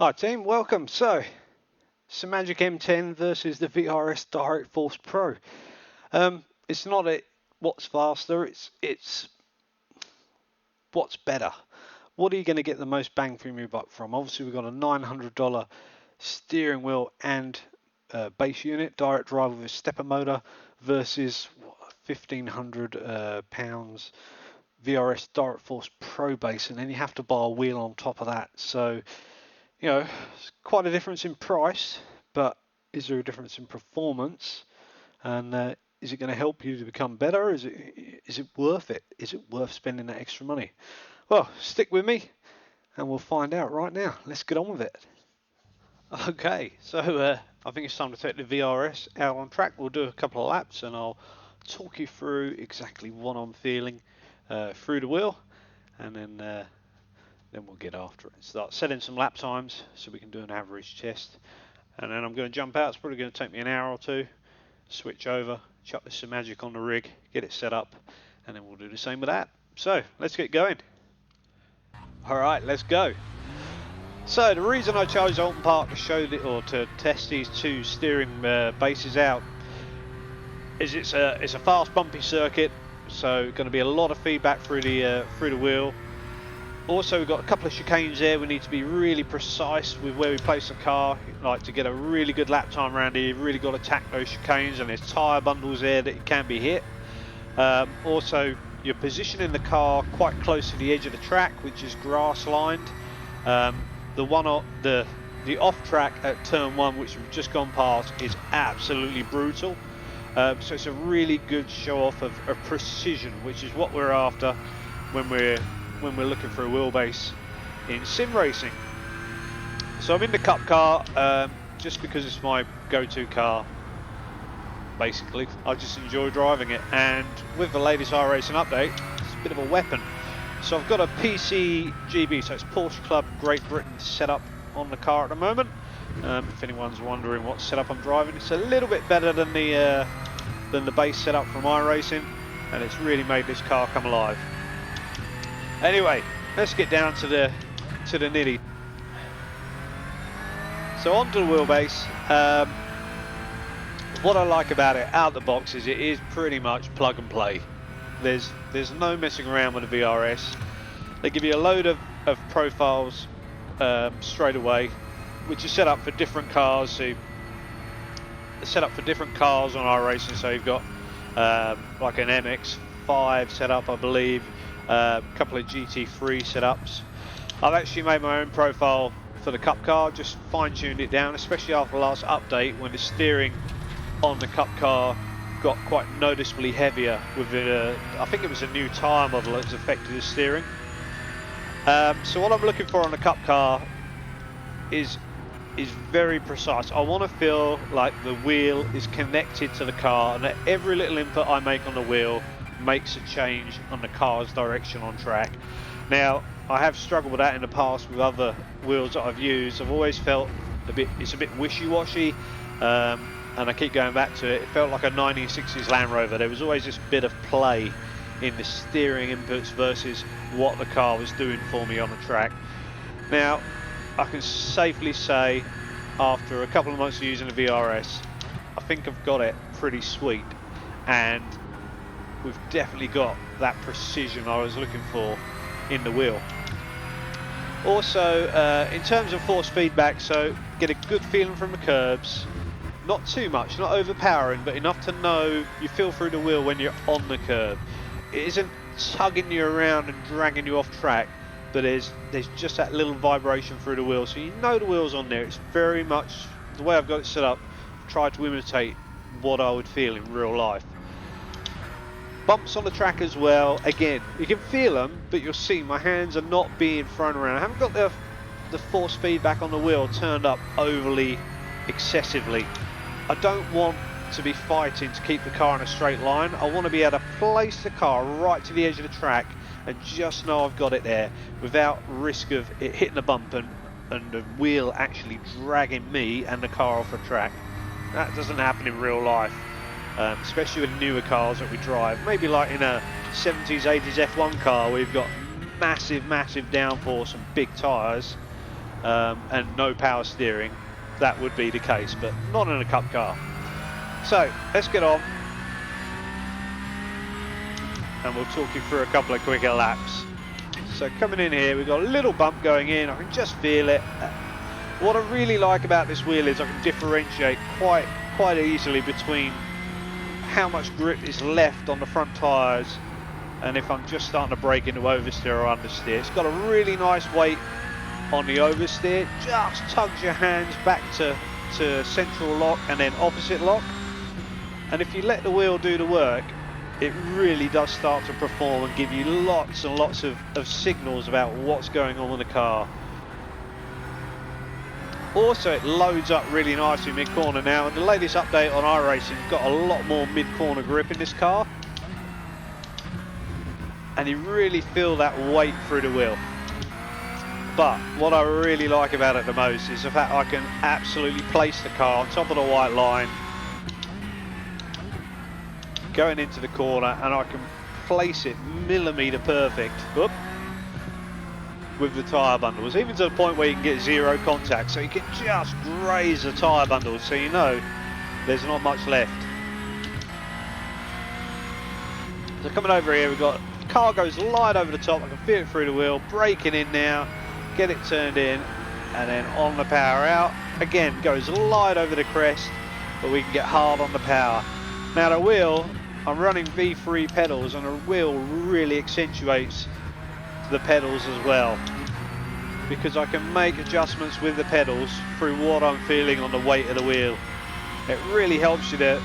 Hi team, welcome. So, Simagic M10 versus the VRS Direct Force Pro. It's not what's faster, it's what's better. What are you going to get the most bang for your buck from? Obviously we've got a $900 steering wheel and base unit, direct drive with a stepper motor versus £1,500 VRS Direct Force Pro base, and then you have to buy a wheel on top of that. So you know, it's quite a difference in price, but is there a difference in performance? And is it going to help you to become better? Is it worth it? Is it worth spending that extra money? Well, stick with me and we'll find out right now. Let's get on with it. Okay, so I think it's time to take the VRS out on track. We'll do a couple of laps and I'll talk you through exactly what I'm feeling through the wheel, and then we'll get after it. Start setting some lap times so we can do an average test. And then I'm going to jump out. It's probably going to take me an hour or two. Switch over, chuck the Simagic on the rig, get it set up, and then we'll do the same with that. So let's get going. Alright, let's go. So the reason I chose Alton Park to show to test these two steering bases out is it's a fast bumpy circuit, so going to be a lot of feedback through the wheel. Also, we've got a couple of chicanes there. We need to be really precise with where we place the car. Like, to get a really good lap time around here, you've really got to attack those chicanes, and there's tyre bundles there that can be hit. Also, you're positioning the car quite close to the edge of the track, which is grass lined. The off track at turn 1, which we've just gone past, is absolutely brutal. So it's a really good show off of precision, which is what we're after when we're looking for a wheelbase in sim racing. So I'm in the Cup car just because it's my go-to car. Basically, I just enjoy driving it, and with the latest iRacing update, it's a bit of a weapon. So I've got a PCGB, so it's Porsche Club Great Britain setup on the car at the moment. If anyone's wondering what setup I'm driving, it's a little bit better than the base setup from iRacing, and it's really made this car come alive. Anyway, let's get down to the nitty. So onto the wheelbase. What I like about it out of the box is it is pretty much plug and play. There's no messing around with the VRS. They give you a load of profiles straight away, which is set up for different cars. So set up for different cars on iRacing. So you've got like an MX-5 set up, I believe. A couple of GT3 setups. I've actually made my own profile for the Cup car, just fine-tuned it down, especially after the last update when the steering on the Cup car got quite noticeably heavier with I think it was a new tyre model that's affected the steering. So what I'm looking for on the Cup car is very precise. I want to feel like the wheel is connected to the car, and that every little input I make on the wheel makes a change on the car's direction on track. Now, I have struggled with that in the past with other wheels that I've used. I've always felt it's a bit wishy-washy, and I keep going back to it. It felt like a 1960s Land Rover. There was always this bit of play in the steering inputs versus what the car was doing for me on the track. Now, I can safely say, after a couple of months of using the VRS, I think I've got it pretty sweet, and we've definitely got that precision I was looking for in the wheel. Also, in terms of force feedback, so get a good feeling from the curbs, not too much, not overpowering, but enough to know you feel through the wheel when you're on the curb. It isn't tugging you around and dragging you off track, but there's just that little vibration through the wheel, so you know the wheel's on there. It's very much the way I've got it set up. I've tried to imitate what I would feel in real life. Bumps on the track as well. Again, you can feel them, but you'll see my hands are not being thrown around. I haven't got the force feedback on the wheel turned up overly excessively. I don't want to be fighting to keep the car in a straight line. I want to be able to place the car right to the edge of the track and just know I've got it there without risk of it hitting the bump and the wheel actually dragging me and the car off the track. That doesn't happen in real life. Especially with newer cars that we drive, maybe like in a 70s, 80s F1 car where you've got massive downforce and big tyres. and no power steering, that would be the case, but not in a cup car. So let's get on and we'll talk you through a couple of quicker laps. So coming in here, we've got a little bump going in, I can just feel it. What I really like about this wheel is I can differentiate quite easily between how much grip is left on the front tyres and if I'm just starting to break into oversteer or understeer. It's got a really nice weight on the oversteer, just tugs your hands back to central lock and then opposite lock, and if you let the wheel do the work, it really does start to perform and give you lots and lots of signals about what's going on with the car. Also, it loads up really nicely mid-corner now, and the latest update on iRacing's got a lot more mid-corner grip in this car, and you really feel that weight through the wheel. But what I really like about it the most is the fact I can absolutely place the car on top of the white line going into the corner, and I can place it millimetre perfect with the tyre bundles, even to the point where you can get zero contact, so you can just graze the tyre bundles so you know there's not much left. So coming over here, we've got the car goes light over the top, I can feel it through the wheel, braking in now, get it turned in, and then on the power out, again goes light over the crest, but we can get hard on the power. Now the wheel, I'm running V3 pedals, and the wheel really accentuates the pedals as well, because I can make adjustments with the pedals through what I'm feeling on the weight of the wheel. It really helps you to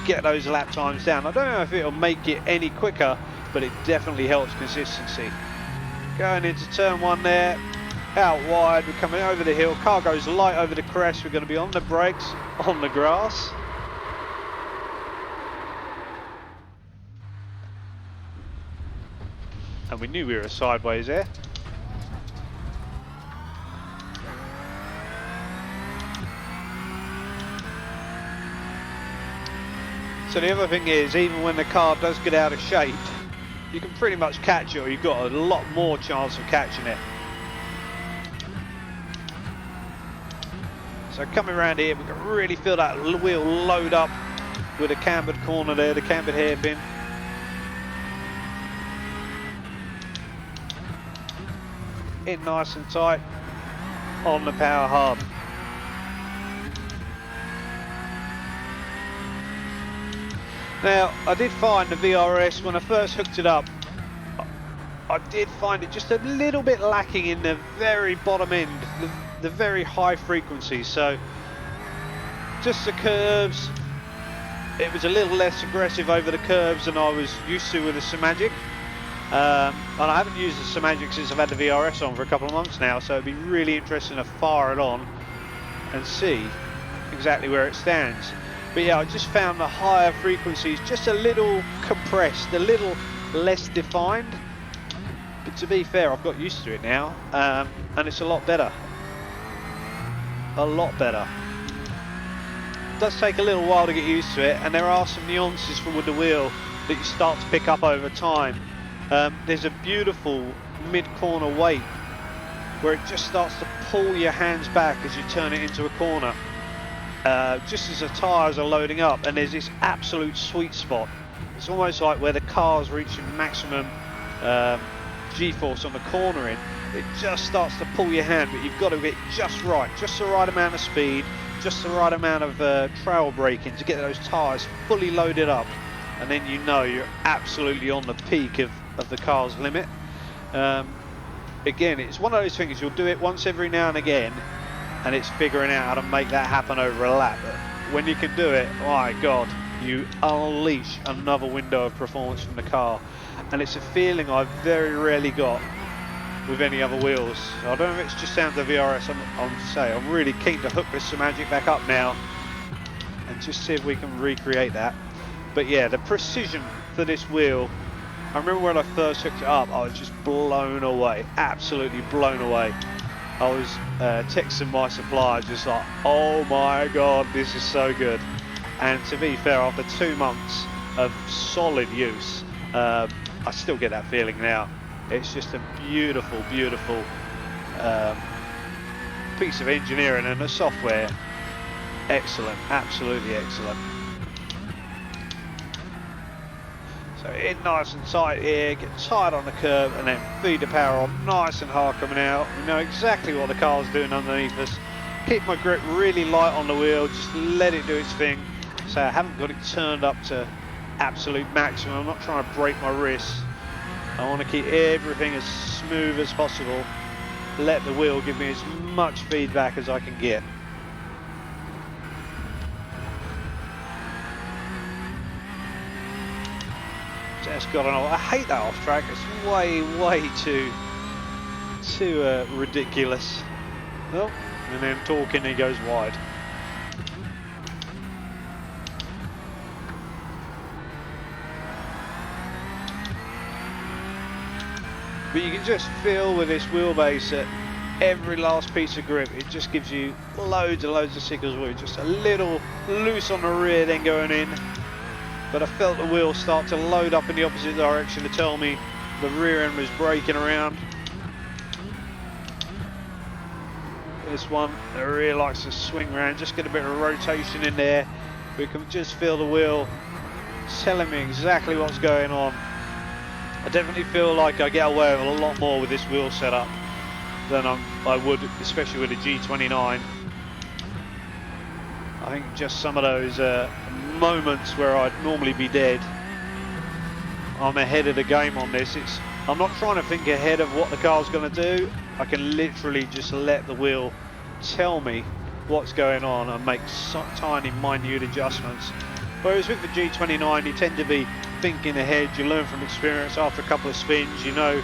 get those lap times down. I don't know if it'll make it any quicker, but it definitely helps consistency. Going into turn one there, out wide, we're coming over the hill, car goes light over the crest, we're going to be on the brakes, on the grass. And we knew we were sideways there. So the other thing is, even when the car does get out of shape, you can pretty much catch it, or you've got a lot more chance of catching it. So coming around here, we can really feel that wheel load up with a cambered corner there, the cambered hairpin. In nice and tight, on the power hard. Now, I did find the VRS, when I first hooked it up, I did find it just a little bit lacking in the very bottom end, the very high frequencies. So, just the curves, it was a little less aggressive over the curves than I was used to with the Simagic. And I haven't used the Simagic since I've had the VRS on for a couple of months now, so it'd be really interesting to fire it on and see exactly where it stands. But yeah, I just found the higher frequencies just a little compressed, a little less defined. But to be fair, I've got used to it now, and it's a lot better. A lot better. It does take a little while to get used to it, and there are some nuances with the wheel that you start to pick up over time. There's a beautiful mid-corner weight where it just starts to pull your hands back as you turn it into a corner, just as the tyres are loading up, and there's this absolute sweet spot. It's almost like where the car's reaching maximum G-force on the cornering. It just starts to pull your hand, but you've got to get just right, just the right amount of speed, just the right amount of trail braking to get those tyres fully loaded up, and then you know you're absolutely on the peak of the car's limit. Again, it's one of those things, you'll do it once every now and again, and it's figuring out how to make that happen over a lap. But when you can do it, my God, you unleash another window of performance from the car, and it's a feeling I've very rarely got with any other wheels. So I don't know if it's just down to the VRS. I'm really keen to hook this Simagic back up now and just see if we can recreate that. But yeah, the precision for this wheel, I remember when I first hooked it up, I was just blown away, absolutely blown away. I was texting my supplier just like, oh my God, this is so good. And to be fair, after 2 months of solid use, I still get that feeling now. It's just a beautiful, beautiful piece of engineering, and the software, excellent, absolutely excellent. So in nice and tight here, get tight on the curb, and then feed the power on nice and hard coming out. We know exactly what the car's doing underneath us. Keep my grip really light on the wheel, just let it do its thing. So I haven't got it turned up to absolute maximum. I'm not trying to break my wrists. I want to keep everything as smooth as possible. Let the wheel give me as much feedback as I can get. Just got an off. I hate that off track. It's way too ridiculous. Oh, and then talking, he goes wide. But you can just feel with this wheelbase that every last piece of grip, it just gives you loads of signals. We're just a little loose on the rear, then going in. But I felt the wheel start to load up in the opposite direction to tell me the rear end was braking around. This one, the rear likes to swing around, just get a bit of rotation in there. We can just feel the wheel telling me exactly what's going on. I definitely feel like I get away with a lot more with this wheel setup than I would, especially with a G29. I think just some of those moments where I'd normally be dead, I'm ahead of the game on this. I'm not trying to think ahead of what the car's going to do. I can literally just let the wheel tell me what's going on and make tiny, minute adjustments. Whereas with the G29, you tend to be thinking ahead. You learn from experience after a couple of spins, you know,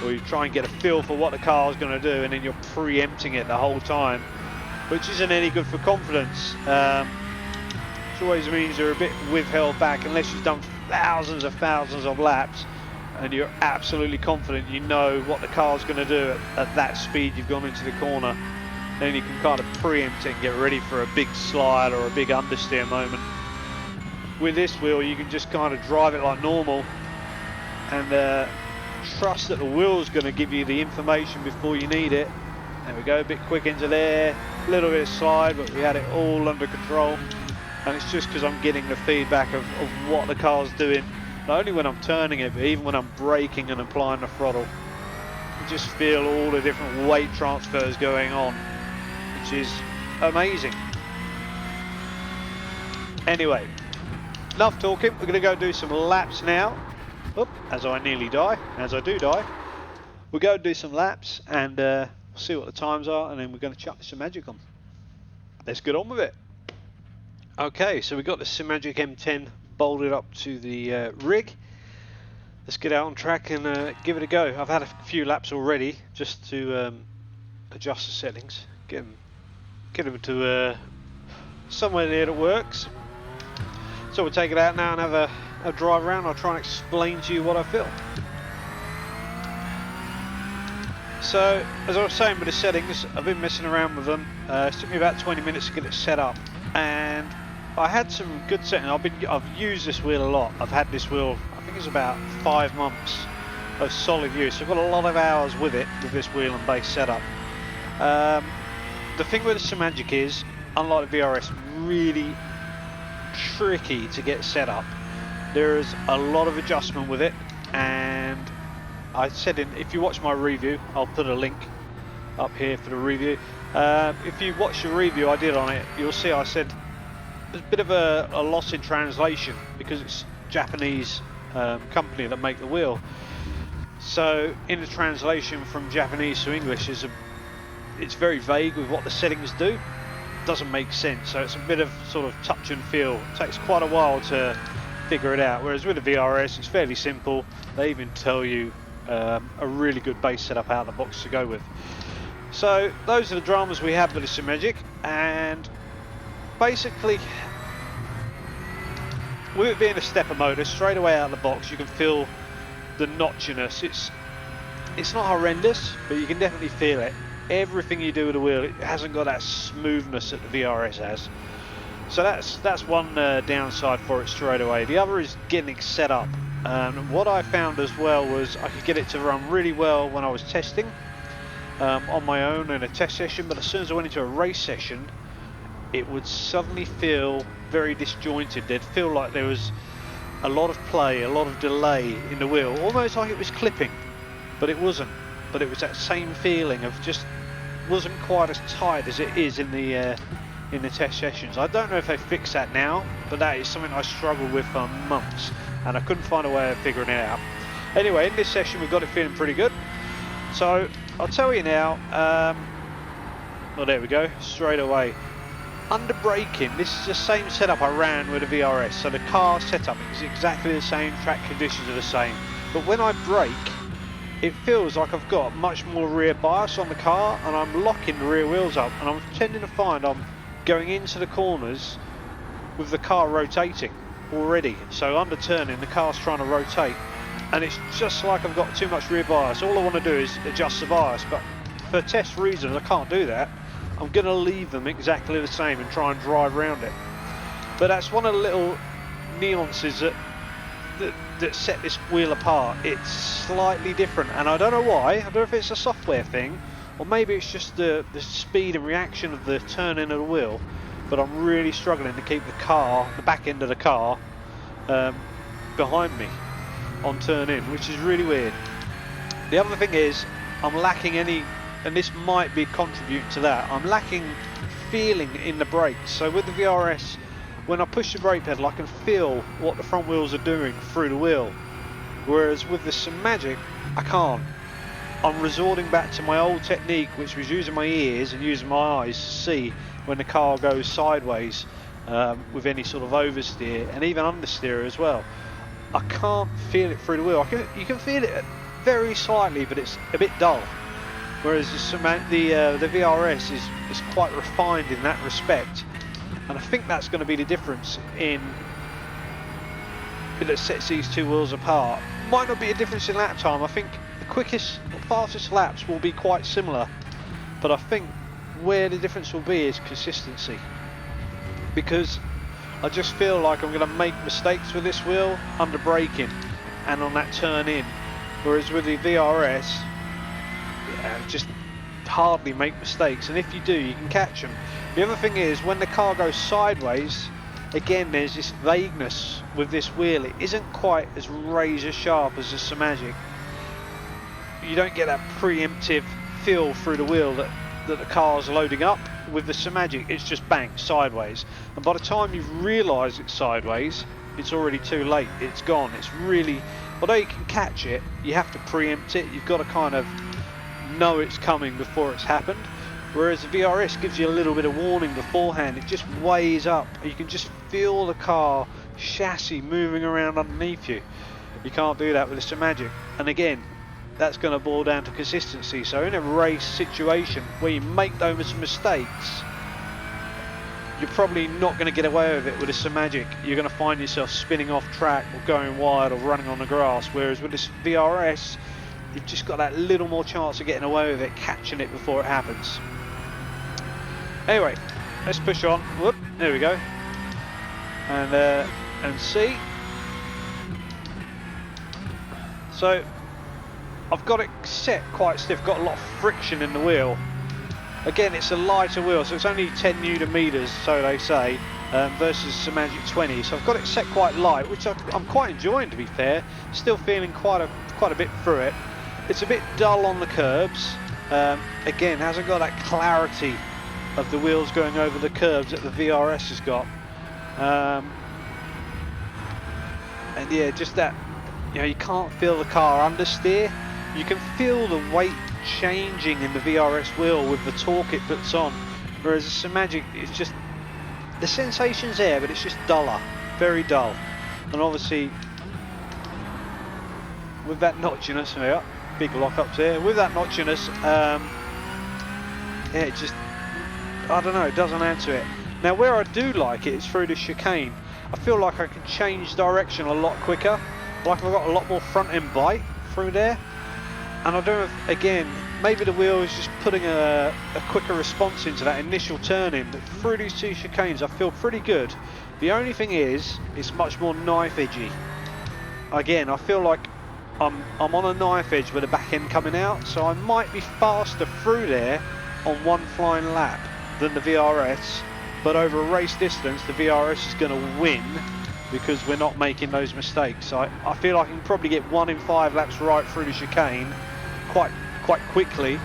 or you try and get a feel for what the car's going to do, and then you're preempting it the whole time, which isn't any good for confidence. Which always means you're a bit withheld back unless you've done thousands of laps and you're absolutely confident you know what the car's going to do at that speed you've gone into the corner. Then you can kind of preempt it and get ready for a big slide or a big understeer moment. With this wheel, you can just kind of drive it like normal and trust that the wheel's going to give you the information before you need it. There we go, a bit quick into there, a little bit of slide, but we had it all under control. And it's just because I'm getting the feedback of what the car's doing, not only when I'm turning it, but even when I'm braking and applying the throttle. You just feel all the different weight transfers going on, which is amazing. Anyway, enough talking. We're going to go do some laps now. Oop, as I nearly die, as I do die. We'll go do some laps and see what the times are, and then we're going to chuck some Simagic on. Let's get on with it. Okay, so we've got the Simagic M10 bolted up to the rig. Let's get out on track and give it a go. I've had a few laps already just to adjust the settings, get them to somewhere near that works. So we'll take it out now and have a drive around. I'll try and explain to you what I feel. So, as I was saying with the settings, I've been messing around with them. It took me about 20 minutes to get it set up, and I had some good settings. I've used this wheel a lot. I've had this wheel, I think it's about 5 months of solid use. I've got a lot of hours with it, with this wheel and base setup. The thing with the Simagic is, unlike the VRS, really tricky to get set up. There's a lot of adjustment with it, and I said if you watch my review, I'll put a link up here for the review. If you watch the review I did on it, you'll see I said there's a bit of a loss in translation because it's Japanese company that make the wheel. So in the translation from Japanese to English, it's very vague with what the settings do. Doesn't make sense, so it's a bit of sort of touch and feel. It takes quite a while to figure it out, whereas with the VRS it's fairly simple. They even tell you a really good base setup out of the box to go with. So those are the dramas we have with the Simagic, and basically with it being a stepper motor, straight away out of the box you can feel the notchiness. It's not horrendous, but you can definitely feel it. Everything you do with the wheel, it hasn't got that smoothness that the VRS has. So that's one downside for it straight away. The other is getting it set up. What I found as well was I could get it to run really well when I was testing, on my own in a test session, but as soon as I went into a race session, it would suddenly feel very disjointed. There'd feel like there was a lot of play, a lot of delay in the wheel, almost like it was clipping, but it wasn't. But it was that same feeling of just wasn't quite as tight as it is in the test sessions. I don't know if they fixed that now, but that is something I struggled with for months, and I couldn't find a way of figuring it out. Anyway, in this session we got it feeling pretty good. So I'll tell you now. Well, there we go, straight away. Under braking, this is the same setup I ran with a VRS, so the car setup is exactly the same, track conditions are the same, but when I brake, it feels like I've got much more rear bias on the car, and I'm locking the rear wheels up, and I'm tending to find I'm going into the corners with the car rotating already. So under turning, the car's trying to rotate, and it's just like I've got too much rear bias. All I want to do is adjust the bias, but for test reasons I can't do that. I'm going to leave them exactly the same and try and drive around it. But that's one of the little nuances that set this wheel apart. It's slightly different, and I don't know why. I don't know if it's a software thing, or maybe it's just the speed and reaction of the turning of the wheel, but I'm really struggling to keep the back end of the car behind me on turn in, which is really weird. The other thing is I'm lacking any, and this might be contributing to that, I'm lacking feeling in the brakes. So with the VRS, when I push the brake pedal, I can feel what the front wheels are doing through the wheel, whereas with the Simagic I can't. I'm resorting back to my old technique, which was using my ears and using my eyes to see when the car goes sideways with any sort of oversteer and even understeer as well. I can't feel it through the wheel. You can feel it very slightly, but it's a bit dull. Whereas the VRS is quite refined in that respect, and I think that's going to be the difference that sets these two wheels apart. Might not be a difference in lap time. I think the quickest, fastest laps will be quite similar, but I think where the difference will be is consistency, because I just feel like I'm going to make mistakes with this wheel under braking and on that turn in, whereas with the VRS, just hardly make mistakes, and if you do, you can catch them. The other thing is, when the car goes sideways, again there's this vagueness with this wheel. It isn't quite as razor sharp as the Simagic. You don't get that preemptive feel through the wheel that the car's loading up. With the Simagic, it's just bang, sideways, and by the time you've realised it's sideways, it's already too late. It's gone. It's really, although you can catch it, you have to preempt it. You've got to kind of know it's coming before it's happened, whereas the VRS gives you a little bit of warning beforehand. It just weighs up. You can just feel the car chassis moving around underneath you. You can't do that with the Simagic, and again, that's going to boil down to consistency. So in a race situation where you make those mistakes, you're probably not going to get away with it with a Simagic. You're going to find yourself spinning off track or going wide or running on the grass, whereas with this VRS, you've just got that little more chance of getting away with it, catching it before it happens. Anyway, let's push on. Whoop, there we go. And see. So I've got it set quite stiff, got a lot of friction in the wheel. Again, it's a lighter wheel, so it's only 10 Newton meters, so they say, versus Simagic 20. So I've got it set quite light, which I'm quite enjoying, to be fair. Still feeling quite a bit through it. It's a bit dull on the curbs. Again, hasn't got that clarity of the wheels going over the curbs that the VRS has got. And yeah, just that, you can't feel the car understeer. You can feel the weight changing in the VRS wheel with the torque it puts on, whereas the Simagic, it's just, the sensation's there, but it's just duller, very dull. And obviously, with that notchiness, big lockups there, with that notchiness, yeah, it just, I don't know, it doesn't add to it. Now where I do like it is through the chicane. I feel like I can change direction a lot quicker, like I've got a lot more front end bite through there. And I don't know if, again, maybe the wheel is just putting a quicker response into that initial turn in, but through these two chicanes I feel pretty good. The only thing is, it's much more knife edgy. Again, I feel like I'm on a knife edge with the back end coming out, so I might be faster through there on one flying lap than the VRS, but over a race distance the VRS is going to win because we're not making those mistakes. I feel I can probably get 1 in 5 laps right through the chicane quite quickly,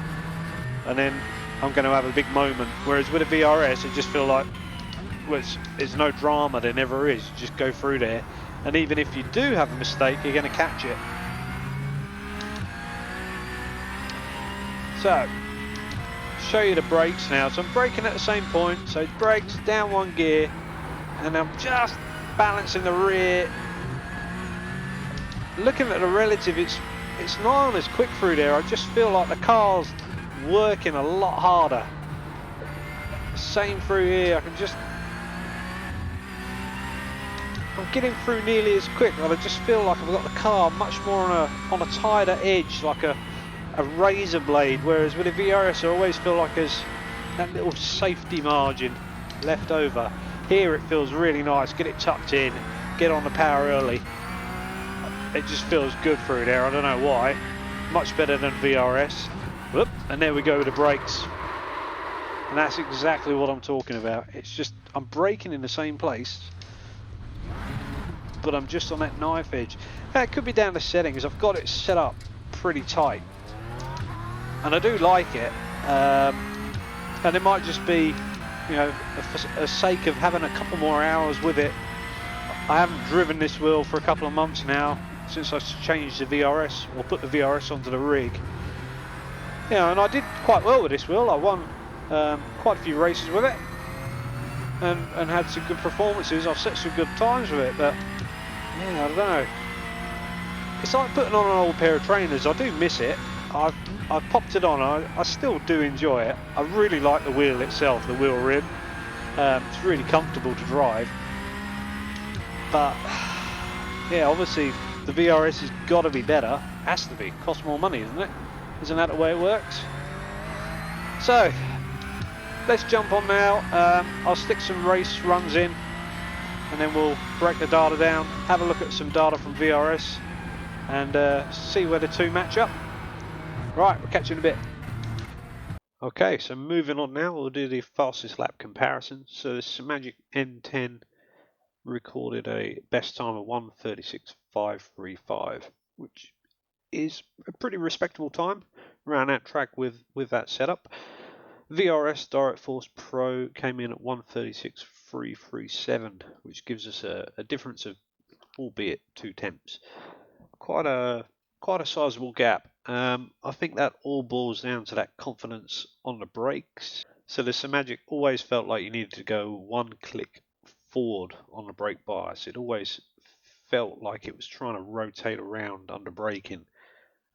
and then I'm going to have a big moment, whereas with a VRS I just feel like, well, it's no drama, there never is. You just go through there, and even if you do have a mistake, you're going to catch it. So, show you the brakes now. So I'm braking at the same point, so brakes down 1 gear, and I'm just balancing the rear. Looking at the relative, it's not as quick through there. I just feel like the car's working a lot harder. Same through here. I'm getting through nearly as quick, but I just feel like I've got the car much more on a tighter edge, like a razor blade, whereas with a VRS I always feel like there's that little safety margin left over. Here it feels really nice, get it tucked in, get on the power early. It just feels good through there, I don't know why. Much better than VRS. Whoop, and there we go with the brakes. And that's exactly what I'm talking about. It's just, I'm braking in the same place, but I'm just on that knife edge. It could be down to settings. I've got it set up pretty tight, and I do like it. And it might just be, you know, for a sake of having a couple more hours with it. I haven't driven this wheel for a couple of months now, since I changed the VRS, or put the VRS onto the rig. You know, and I did quite well with this wheel. I won quite a few races with it, and had some good performances. I've set some good times with it, but yeah, I don't know. It's like putting on an old pair of trainers. I do miss it. I've popped it on. I still do enjoy it. I really like the wheel itself, the wheel rim. It's really comfortable to drive. But yeah, obviously the VRS has got to be better. Has to be. Costs more money, isn't it? Isn't that the way it works? So let's jump on now. I'll stick some race runs in, and then we'll break the data down, have a look at some data from VRS, and see where the two match up. Right, we'll catch you in a bit. Okay, so moving on now, we'll do the fastest lap comparison. So the Simagic M10 recorded a best time of 1:36.535, which is a pretty respectable time around that track with that setup. VRS Direct Force Pro came in at 1:36.337, which gives us a difference of, albeit 2/10. Quite a sizable gap. I think that all boils down to that confidence on the brakes. So the Simagic always felt like you needed to go 1 click forward on the brake bias. It always felt like it was trying to rotate around under braking,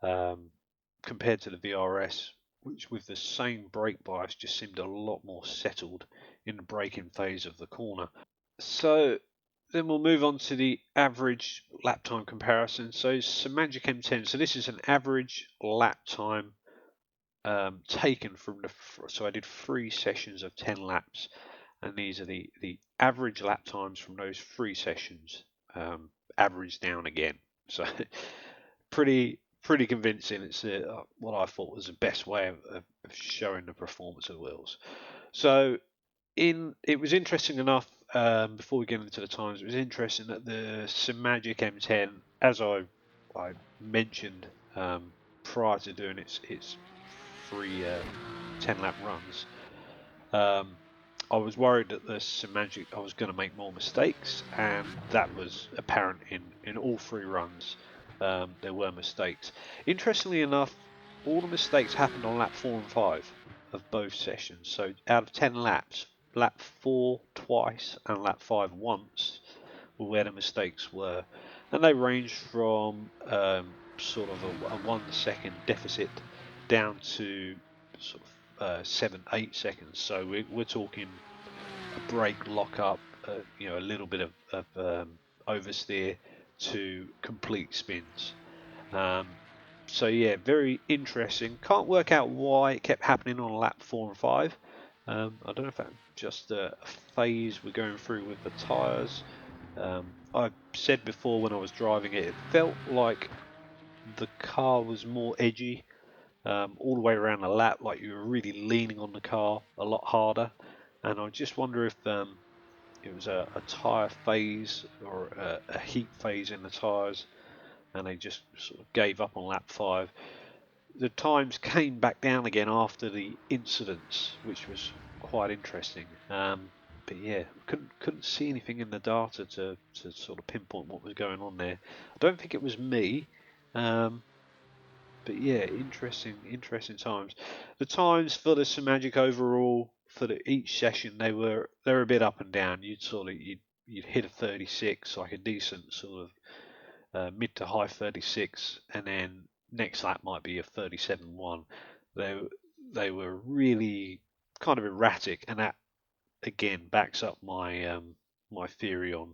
compared to the VRS, which with the same brake bias just seemed a lot more settled in the braking phase of the corner. So then we'll move on to the average lap time comparison. So Simagic M10. So this is an average lap time taken from the. So I did 3 sessions of 10 laps, and these are the average lap times from those 3 sessions, averaged down again. So pretty convincing. It's what I thought was the best way of showing the performance of the wheels. So it was interesting enough, before we get into the times, it was interesting that the Simagic M10, as I mentioned prior to doing its 3 10-lap runs, I was worried that the Simagic, I was going to make more mistakes, and that was apparent in all 3 runs. There were mistakes. Interestingly enough, all the mistakes happened on lap 4 and 5 of both sessions. So out of 10 laps, lap 4 twice and lap 5 once were where the mistakes were, and they ranged from sort of a 1 second deficit down to sort of 7-8 seconds. So we're talking a brake lock up, you know, a little bit of oversteer to complete spins. So yeah, very interesting. Can't work out why it kept happening on lap 4 and 5. I don't know if that's just a phase we're going through with the tyres. I said before when I was driving it, it felt like the car was more edgy, all the way around the lap, like you were really leaning on the car a lot harder. And I just wonder if it was a tyre phase or a heat phase in the tyres, and they just sort of gave up on lap 5. The times came back down again after the incidents, which was quite interesting. But yeah, couldn't see anything in the data to sort of pinpoint what was going on there. I don't think it was me, but yeah, interesting times. The times for the Simagic overall for each session they were a bit up and down. You'd hit a 36, like a decent sort of mid to high 36, and then next lap might be a 37.1. They they were really kind of erratic, and that again backs up my theory on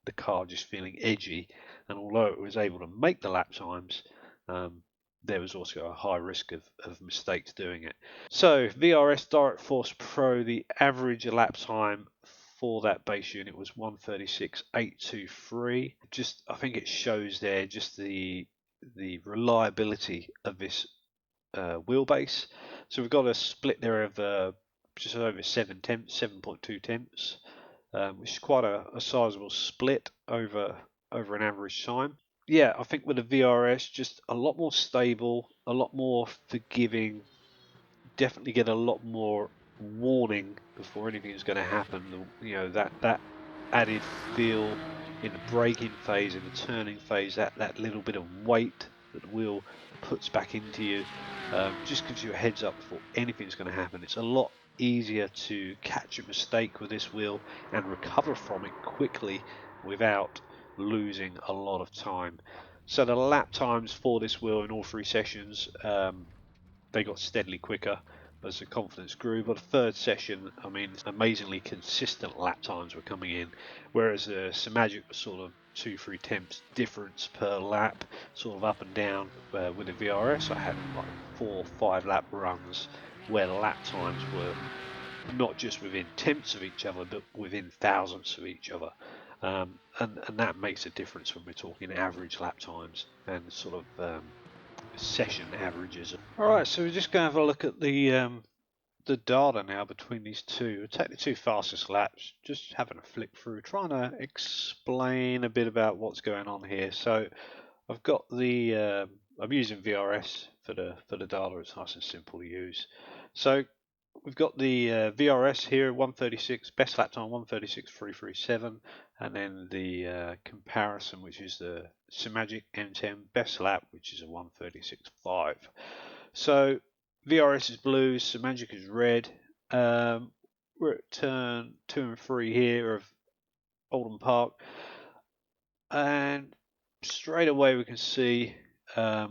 the car just feeling edgy. And although it was able to make the lap times, um, there was also a high risk of mistakes doing it. So VRS Direct Force Pro, the average lap time for that base unit was 136.823. Just I think it shows there just the reliability of this wheelbase. So we've got a split there of just over 7.2 tenths, which is quite a sizable split over an average time. Yeah, I think with the VRS, just a lot more stable, a lot more forgiving. Definitely get a lot more warning before anything is going to happen. That added feel in the braking phase, in the turning phase, that little bit of weight that the wheel puts back into you, just gives you a heads up before anything's going to happen. It's a lot easier to catch a mistake with this wheel and recover from it quickly without losing a lot of time. So the lap times for this wheel in all 3 sessions, they got steadily quicker as the confidence grew. But the third session, I mean, amazingly consistent lap times were coming in, whereas the Simagic was sort of 2-3 tenths difference per lap, sort of up and down. With the VRS, I had like 4-5 lap runs where the lap times were not just within tenths of each other, but within thousandths of each other. And that makes a difference when we're talking average lap times and sort of session averages. All right, so we're just going to have a look at the data now between these two. We'll take the 2 fastest laps, just having a flick through, trying to explain a bit about what's going on here. So I've got I'm using VRS for the data. It's nice and simple to use. So we've got the VRS here, 136, best lap time 136.337, and then the comparison, which is the Simagic M10 best lap, which is a 136.5. So VRS is blue, Simagic is red. We're at turn 2 and 3 here of Oldham Park, and straight away we can see, so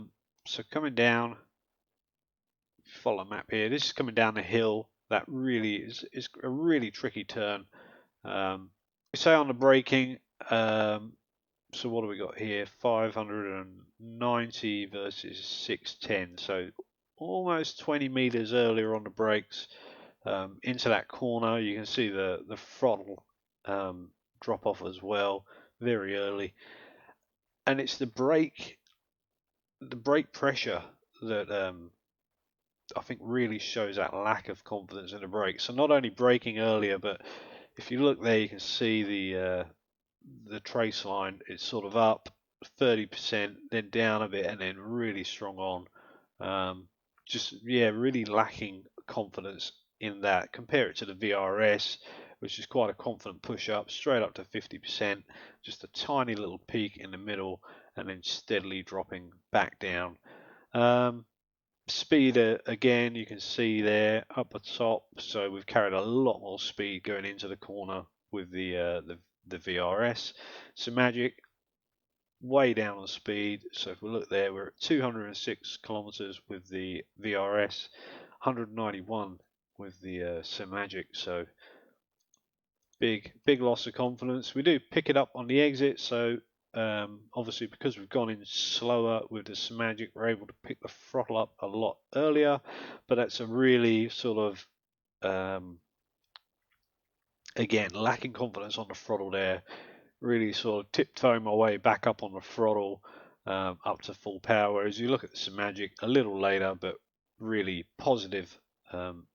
coming down, follow map here, this is coming down the hill. That really is a really tricky turn. We say on the braking, so what do we got here? 590 versus 610, so almost 20 meters earlier on the brakes. Into that corner, you can see the throttle drop off as well, very early, and it's the brake pressure that I think really shows that lack of confidence in the brakes. So not only braking earlier, but if you look there, you can see the trace line. It's sort of up 30%, then down a bit, and then really strong on. Just really lacking confidence in that. Compare it to the VRS, which is quite a confident push up, straight up to 50%, just a tiny little peak in the middle, and then steadily dropping back down. Speed again, you can see there up the top. So we've carried a lot more speed going into the corner with the VRS. Simagic way down on speed. So if we look there, we're at 206 kilometers with the VRS, 191 with the Simagic. So big loss of confidence. We do pick it up on the exit. So obviously, because we've gone in slower with the Simagic, we're able to pick the throttle up a lot earlier. But that's a really sort of again lacking confidence on the throttle there. Really sort of tiptoeing my way back up on the throttle. up to full power. Whereas you look at the Simagic a little later, but really positive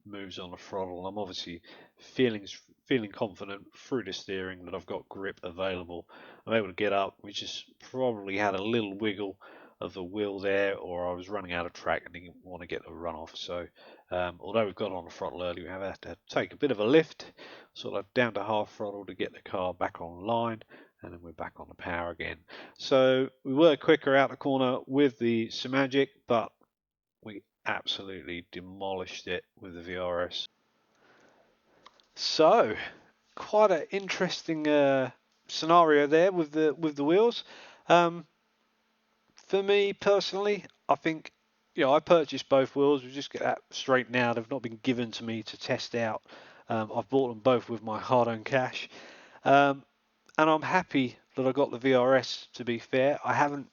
moves on the throttle. I'm obviously feeling feeling confident through the steering that I've got grip available. I'm able to get up. We just probably had a little wiggle of the wheel there, or I was running out of track and didn't want to get the run off. So although we've got on the throttle early, we have had to take a bit of a lift, sort of down to half throttle to get the car back online, and then we're back on the power again. So we were quicker out the corner with the Simagic, but we absolutely demolished it with the VRS. So quite an interesting scenario there with the wheels. Um, for me personally, I think I purchased both wheels. We just get that straightened out. They've not been given to me to test out. I've bought them both with my hard-earned cash, and I'm happy that I got the VRS. To be fair, I haven't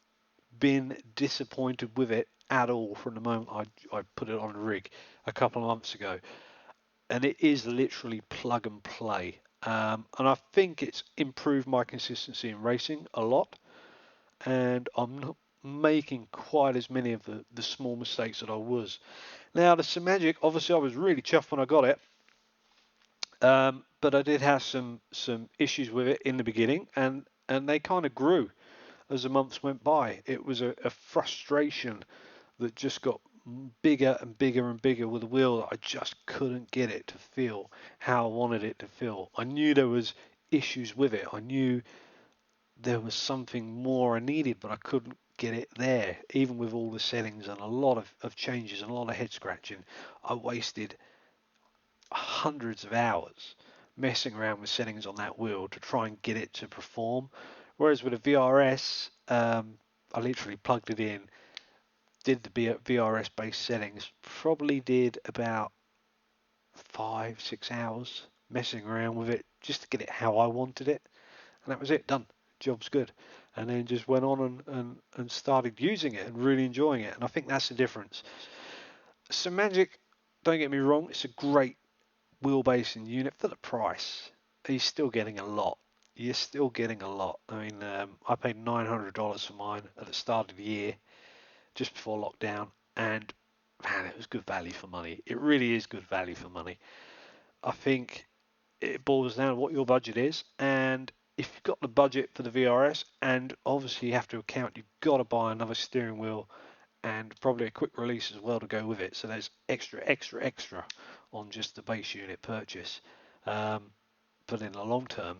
been disappointed with it at all from the moment I put it on the rig a couple of months ago, and it is literally plug and play. And I think it's improved my consistency in racing a lot, and I'm not making quite as many of the small mistakes that I was. Now the Simagic, obviously I was really chuffed when I got it, but I did have some issues with it in the beginning, and they kind of grew as the months went by. It was a frustration that just got bigger and bigger and bigger with the wheel that I just couldn't get it to feel how I wanted it to feel. I knew there was issues with it. I knew there was something more I needed, but I couldn't get it there. Even with all the settings and a lot of changes and a lot of head scratching, I wasted hundreds of hours messing around with settings on that wheel to try and get it to perform. Whereas with a VRS, I literally plugged it in, did the VRS based settings, probably did about 5-6 hours messing around with it just to get it how I wanted it, and that was it, done. Job's good. And then just went on and started using it and really enjoying it. And I think that's the difference. Simagic, don't get me wrong, it's a great wheelbase unit for the price. You're still getting a lot. You're still getting a lot. I mean, I paid $900 for mine at the start of the year, just before lockdown, and man, it was good value for money. It really is good value for money. I think it boils down to what your budget is, and if you've got the budget for the VRS, and obviously you have to account, you've got to buy another steering wheel and probably a quick release as well to go with it. So there's extra on just the base unit purchase. But in the long term,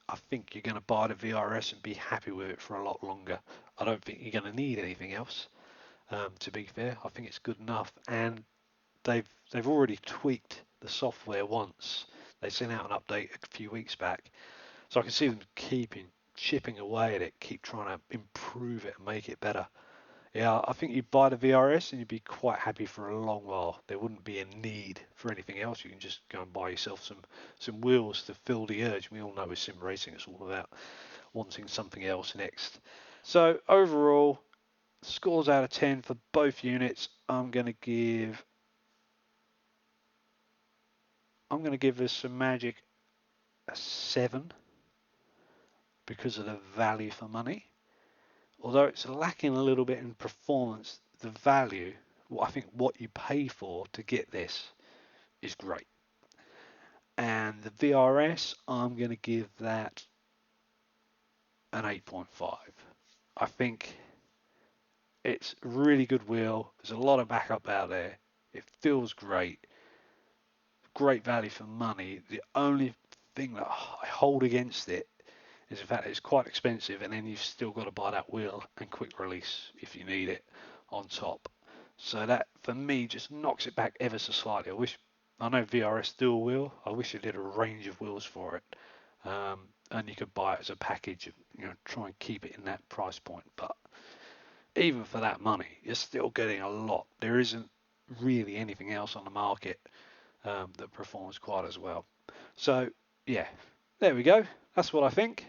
I think you're going to buy the VRS and be happy with it for a lot longer. I don't think you're going to need anything else. To be fair, I think it's good enough, and they've already tweaked the software once. They sent out an update a few weeks back, so I can see them keeping chipping away at it, keep trying to improve it and make it better. Yeah, I think you'd buy the VRS and you'd be quite happy for a long while. There wouldn't be a need for anything else. You can just go and buy yourself some wheels to fill the urge. We all know with sim racing, it's all about wanting something else next. So overall, scores out of 10 for both units. I'm going to give this Simagic a 7 because of the value for money. Although it's lacking a little bit in performance, the value, I think what you pay for to get this is great. And the VRS, I'm going to give that an 8.5. I think it's a really good wheel. There's a lot of backup out there. It feels great. Great value for money. The only thing that I hold against it is the fact that it's quite expensive, and then you've still got to buy that wheel and quick release if you need it on top. So that for me just knocks it back ever so slightly. I know VRS dual wheel. I wish it did a range of wheels for it, and you could buy it as a package and try and keep it in that price point. But even for that money, you're still getting a lot. There isn't really anything else on the market that performs quite as well. So yeah, there we go. That's what I think.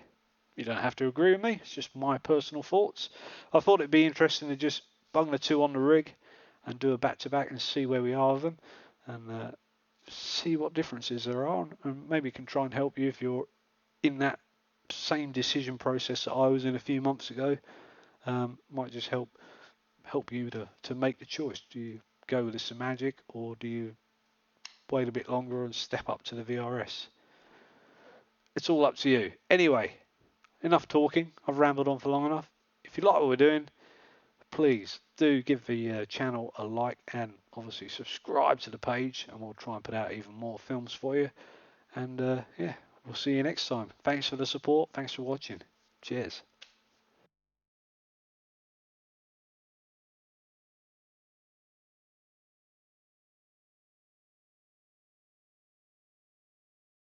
You don't have to agree with me. It's just my personal thoughts. I thought it'd be interesting to just bung the two on the rig and do a back-to-back and see where we are with them, and see what differences there are, and maybe can try and help you if you're in that same decision process that I was in a few months ago. Might just help you to make the choice. Do you go with the Simagic, or do you wait a bit longer and step up to the VRS? It's all up to you. Anyway, enough talking. I've rambled on for long enough. If you like what we're doing, please do give the channel a like and obviously subscribe to the page, and we'll try and put out even more films for you. And yeah, we'll see you next time. Thanks for the support. Thanks for watching. Cheers.